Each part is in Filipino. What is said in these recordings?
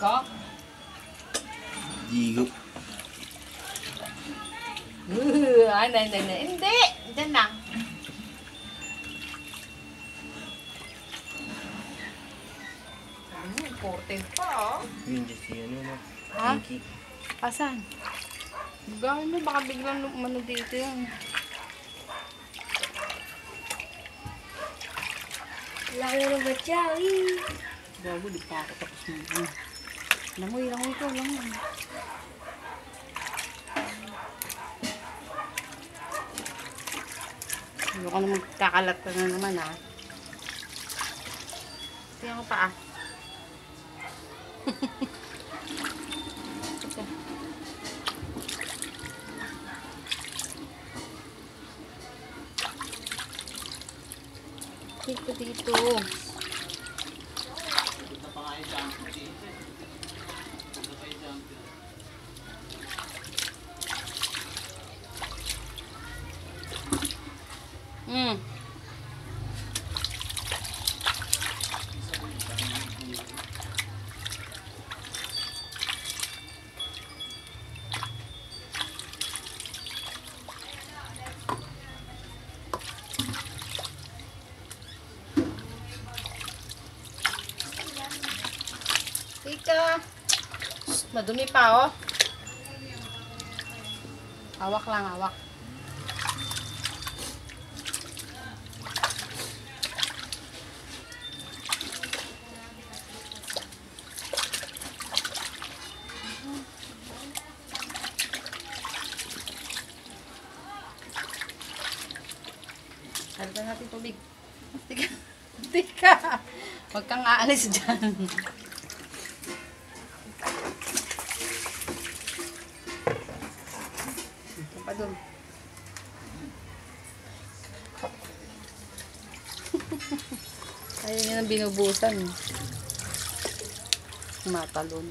Ko? Digo. Hindi. Diyan lang. Important pa, oh. Yun, just yun, ano. Ha? Pinky. Asan? Gawin mo, baka biglang lumano dito yan. Lalo na ba siya? Bago, di pa ako tapos mo. Langoy ko, langoy. Hindi ko naman kakalat ka na naman, ha. Tingnan ko pa, ah. Dito. Ika. Madumi pa, oh. Hawak lang, hawak. Halitan natin tubig. Tika. Huwag kang aalis dyan. Pa doon. Ayaw niya nang binubusan. Matalon.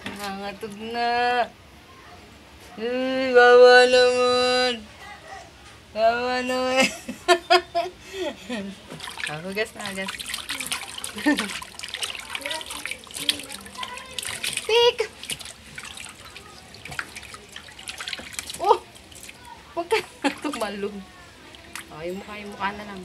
Nangangatog na. Wawa naman. Wawa naman. Hugas na, hugas. Tik! Oh! Huwag ka na tumalog. Oh, yung mukha na lang.